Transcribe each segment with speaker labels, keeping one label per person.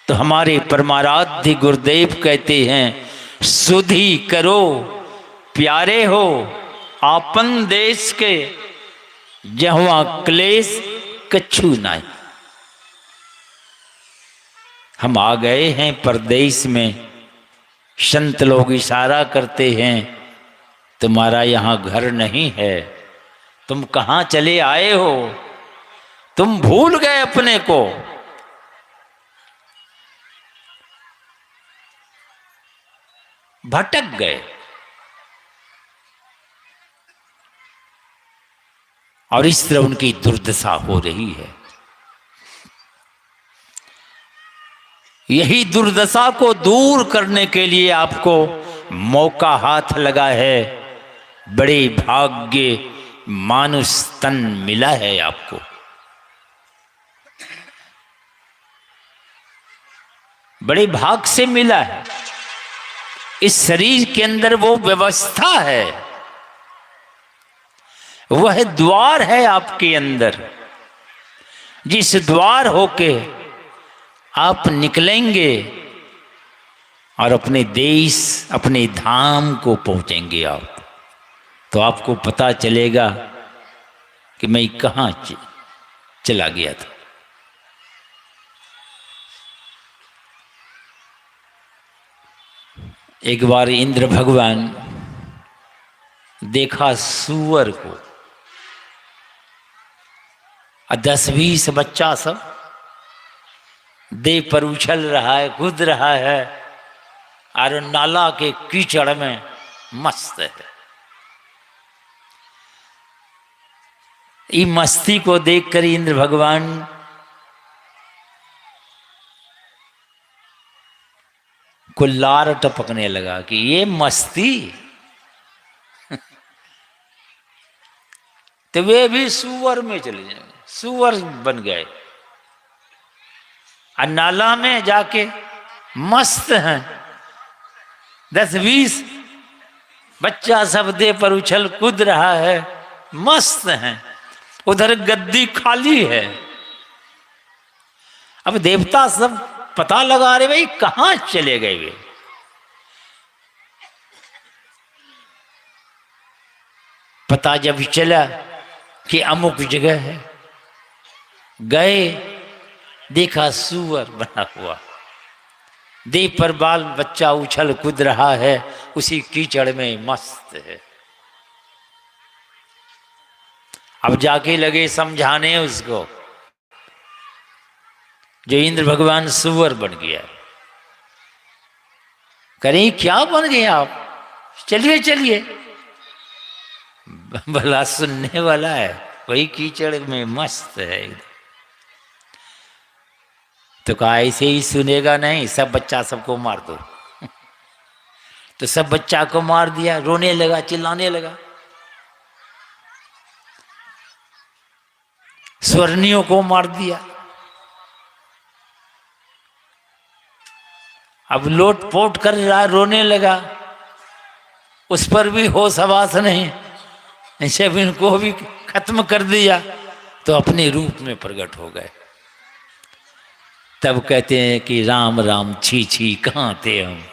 Speaker 1: तो हमारे परमाराध्य गुरुदेव कहते हैं, सुधि करो प्यारे हो आपन देश के, जहाँ क्लेश कछु नहीं। हम आ गए हैं परदेश में, संत लोग इशारा करते हैं तुम्हारा यहाँ घर नहीं है, तुम कहाँ चले आए हो, तुम भूल गए अपने को। भटक गए। और इस तरह उनकी दुर्दशा हो रही है। यही दुर्दशा को दूर करने के लिए आपको मौका हाथ लगा है। बड़े भाग्य मानुष तन मिला है आपको। बड़े भाग से मिला है। इस शरीर के अंदर वो व्यवस्था है, वह द्वार है आपके अंदर, जिस द्वार होके आप निकलेंगे और अपने देश, अपने धाम को पहुंचेंगे आप, तो आपको पता चलेगा कि मैं कहाँ चला गया था। एक बार इंद्र भगवान देखा सूअर को, 10-20 बच्चा सब देह पर उछल रहा है, कूद रहा है और नाला के कीचड़ में मस्त है। ये मस्ती को देखकर इंद्र भगवान को लार टपकने लगा कि ये मस्ती। तो वे भी सूअर में चले जाएंगे, सूअर बन गए और नाला में जाके मस्त हैं। 10-20 बच्चा सब दे पर उछल कूद रहा है, मस्त हैं। उधर गद्दी खाली है। अब देवता सब पता लगा रहे, भाई कहां चले गए वे। पता जब चला कि अमुक जगह है, गए, देखा सूअर बना हुआ, देह पर बाल बच्चा उछल कूद रहा है, उसी कीचड़ में मस्त है। अब जाके लगे समझाने उसको, जो इंद्र भगवान सूअर बन गया। करें क्या बन गए आप, चलिए चलिए। भला सुनने वाला है, वही कीचड़ में मस्त है। तो कहा ऐसे ही सुनेगा नहीं, सब बच्चा सबको मार दो। तो सब बच्चा को मार दिया, रोने लगा, चिल्लाने लगा। स्वर्णियों को मार दिया। अब लोट पोट कर रहा, रोने लगा, उस पर भी होश हवास नहीं, ऐसे भी इनको भी खत्म कर दिया, तो अपने रूप में प्रकट हो गए। तब कहते हैं कि राम राम छी छी कहाँ थे हम।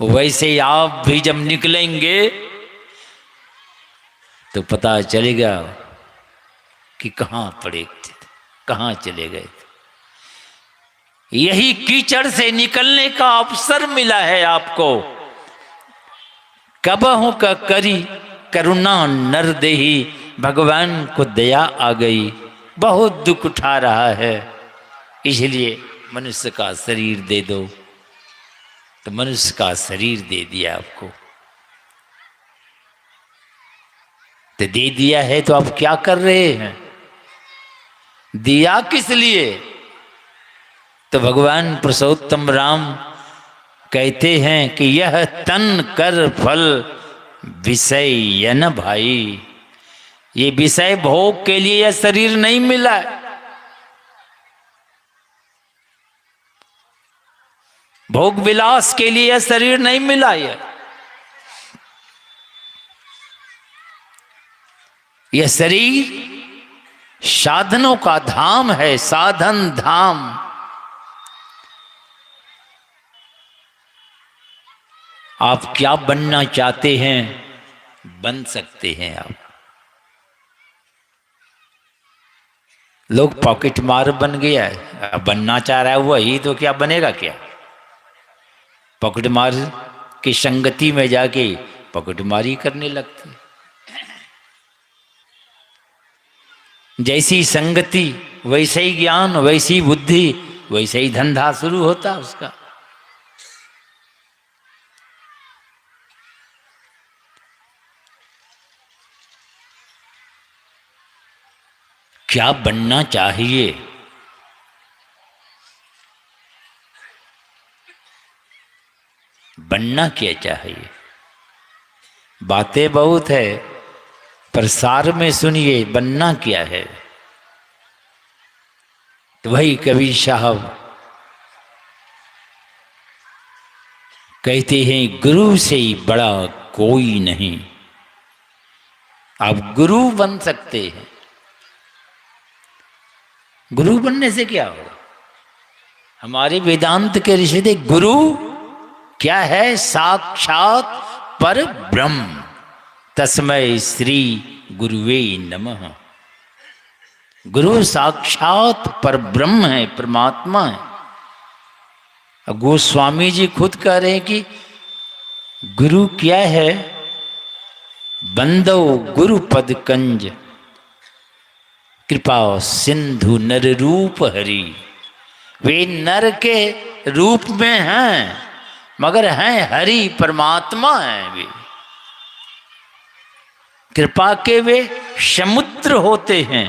Speaker 1: वैसे ही आप भी जब निकलेंगे तो पता चलेगा कि कहाँ पड़े थे, कहाँ चले गए थे। यही कीचड़ से निकलने का अवसर मिला है आपको। कबहू का करी करुणा नर देही, भगवान को दया आ गई, बहुत दुख उठा रहा है, इसलिए मनुष्य का शरीर दे दो। तो मनुष्य का शरीर दे दिया आपको। तो दे दिया है तो आप क्या कर रहे हैं, दिया किस लिए। तो भगवान पुरुषोत्तम राम कहते हैं कि यह तन कर फल विषय है न भाई। ये विषय भोग के लिए यह शरीर नहीं मिला है। भोग विलास के लिए यह शरीर नहीं मिला है। यह शरीर साधनों का धाम है, साधन धाम। आप क्या बनना चाहते हैं बन सकते हैं आप। लोग पॉकेट मार बन गया है, अब बनना चाह रहा है वही, तो क्या बनेगा क्या। पॉकेट मार की संगति में जाके पॉकेट मारी करने लगते। जैसी संगति वैसे ही ज्ञान, वैसी बुद्धि, वैसे ही धंधा शुरू होता उसका। क्या बनना चाहिए, बनना क्या चाहिए। बातें बहुत है, प्रसार में सुनिए बनना क्या है। तो वही कबीर साहब कहते हैं, गुरु से ही बड़ा कोई नहीं। आप गुरु बन सकते हैं। गुरु बनने से क्या होगा। हमारे वेदांत के ऋषि गुरु क्या है, साक्षात पर ब्रह्म, तस्मै श्री गुरुवे नमः। गुरु साक्षात पर ब्रह्म है, परमात्मा है। गोस्वामी जी खुद कह रहे हैं कि गुरु क्या है, बंदो गुरु पद कंज, कृपा सिंधु नर रूप हरि। वे नर के रूप में हैं मगर हैं हरि, परमात्मा हैं वे। कृपा के वे समुद्र होते हैं।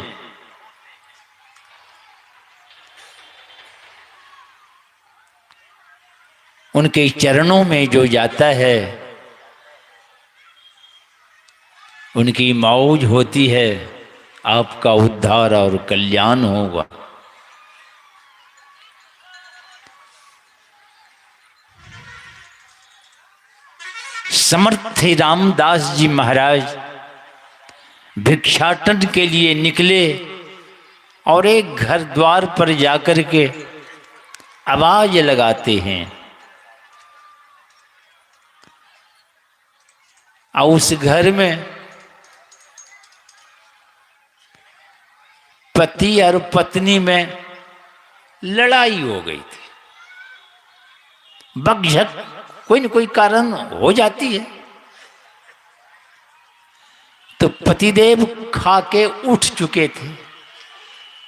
Speaker 1: उनके चरणों में जो जाता है उनकी मौज होती है, आपका उद्धार और कल्याण होगा। समर्थ रामदास जी महाराज भिक्षाटन के लिए निकले और एक घर द्वार पर जाकर के आवाज लगाते हैं। और उस घर में पति और पत्नी में लड़ाई हो गई थी। बकझक कोई न कोई कारण हो जाती है। तो पतिदेव खा के उठ चुके थे।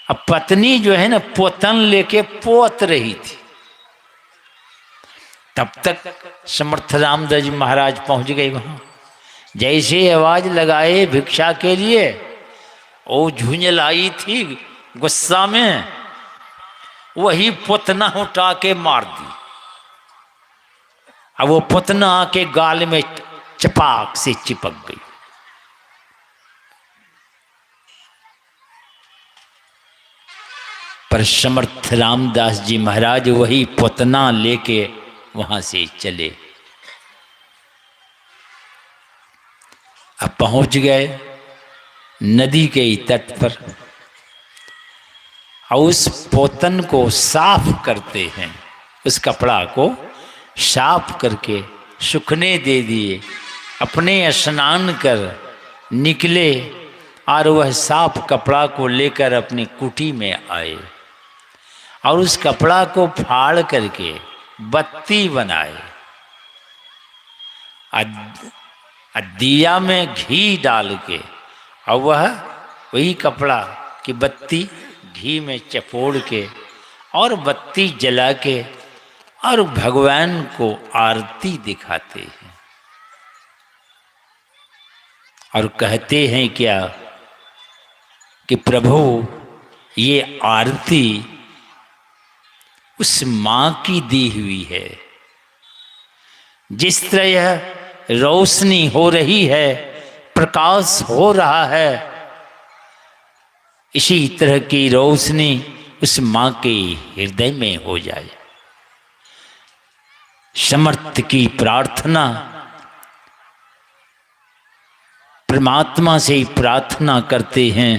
Speaker 1: अब पत्नी जो है ना पोतन लेके पोत रही थी। तब तक समर्थ रामदास जी महाराज पहुंच गए वहां। जैसे आवाज लगाए भिक्षा के लिए, वो झुंझलाई थी गुस्सा में, वही पुतना उठा के मार दी। अब वो पुतना आके गाल में चपाक से चिपक गई। पर समर्थ रामदास जी महाराज वही पुतना लेके वहां से चले। अब पहुंच गए नदी के तट पर और उस पोतन को साफ करते हैं। उस कपड़ा को साफ करके सूखने दे दिए। अपने स्नान कर निकले और वह साफ कपड़ा को लेकर अपनी कुटी में आए और उस कपड़ा को फाड़ करके बत्ती बनाए। दिया में घी डाल के और वह वही कपड़ा की बत्ती घी में चपोड़ के और बत्ती जला के और भगवान को आरती दिखाते हैं और कहते हैं क्या कि प्रभु ये आरती उस मां की दी हुई है। जिस तरह यह रोशनी हो रही है, प्रकाश हो रहा है, इसी तरह की रोशनी उस मां के हृदय में हो जाए। समर्थ की प्रार्थना, परमात्मा से ही प्रार्थना करते हैं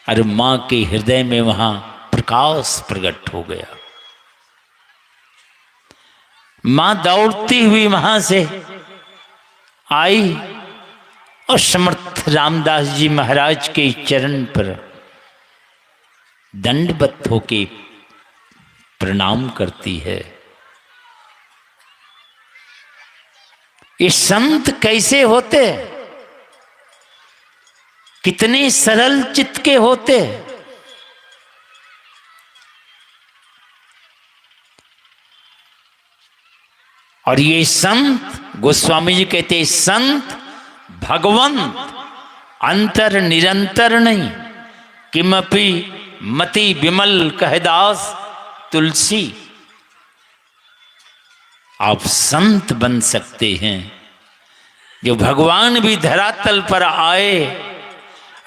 Speaker 1: और मां के हृदय में वहां प्रकाश प्रकट हो गया। मां दौड़ती हुई वहां से आई और समर्थ रामदास जी महाराज के चरण पर दंडवत होके प्रणाम करती है। ये संत कैसे होते, कितने सरल चित्त के होते। और ये संत, गोस्वामी जी कहते संत भगवंत अंतर निरंतर नहीं, किमपि मति विमल कहदास तुलसी। आप संत बन सकते हैं जो भगवान भी धरातल पर आए,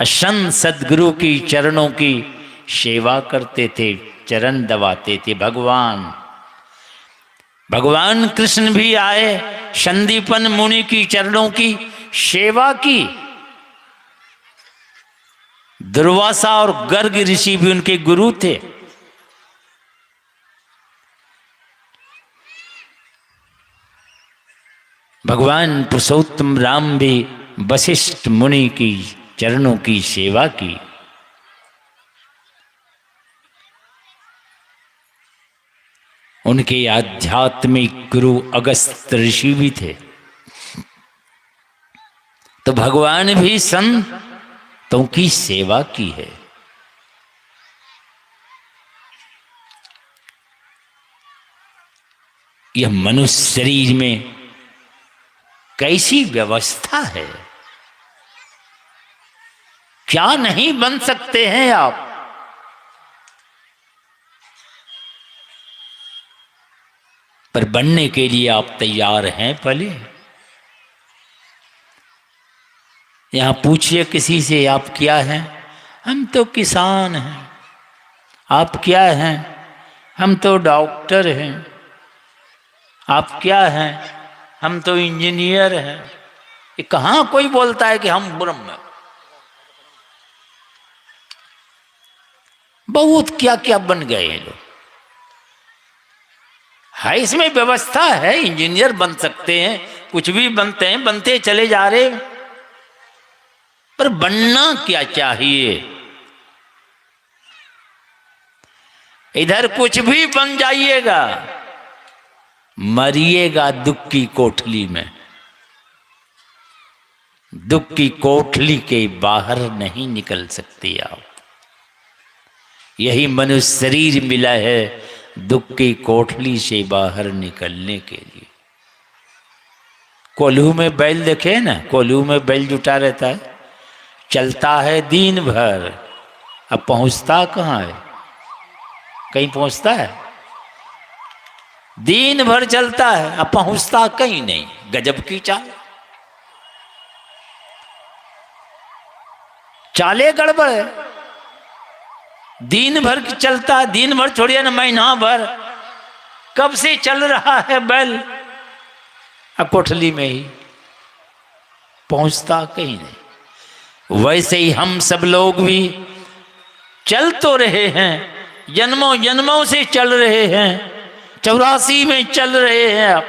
Speaker 1: संत सदगुरु की चरणों की सेवा करते थे, चरण दबाते थे। भगवान कृष्ण भी आए, संदीपन मुनि की चरणों की सेवा की। दुर्वासा और गर्ग ऋषि भी उनके गुरु थे। भगवान पुरुषोत्तम राम भी वशिष्ठ मुनि की चरणों की सेवा की। उनके आध्यात्मिक गुरु अगस्त्य ऋषि भी थे। तो भगवान भी संतों की सेवा की है। यह मनुष्य शरीर में कैसी व्यवस्था है, क्या नहीं बन सकते हैं आप। पर बनने के लिए आप तैयार हैं पहले। यहां पूछिए किसी से, आप क्या हैं? हम तो किसान हैं। आप क्या हैं? हम तो डॉक्टर हैं। आप क्या हैं? हम तो इंजीनियर हैं। ये कहां कोई बोलता है कि हम ब्रह्म। बहुत क्या क्या बन गए हैं लोग। है इसमें व्यवस्था है, इंजीनियर बन सकते हैं, कुछ भी बनते हैं, बनते चले जा रहे। पर बनना क्या चाहिए? इधर कुछ भी बन जाइएगा, मरिएगा दुख की कोठली में। दुख की कोठली के बाहर नहीं निकल सकते आप। यही मनुष्य शरीर मिला है दुख की कोठली से बाहर निकलने के लिए। कोल्हू में बैल देखे ना, कोल्हू में बैल जुटा रहता है, चलता है दिन भर, अब पहुंचता कहाँ है? कहीं पहुंचता है? दिन भर चलता है, अब पहुंचता कहीं नहीं। गजब की चाल, चाले गड़बड़ है। दिन भर चलता है, दिन भर छोड़िए ना, महीना भर कब से चल रहा है बैल, अब कोठली में ही, पहुंचता कहीं नहीं। वैसे ही हम सब लोग भी चल तो रहे हैं, जन्मों जन्मों से चल रहे हैं, 84 में चल रहे हैं आप,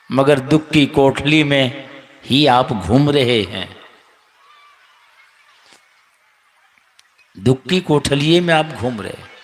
Speaker 1: मगर दुख की कोठली में ही आप घूम रहे हैं। दुख की कोठलिए में आप घूम रहे हैं।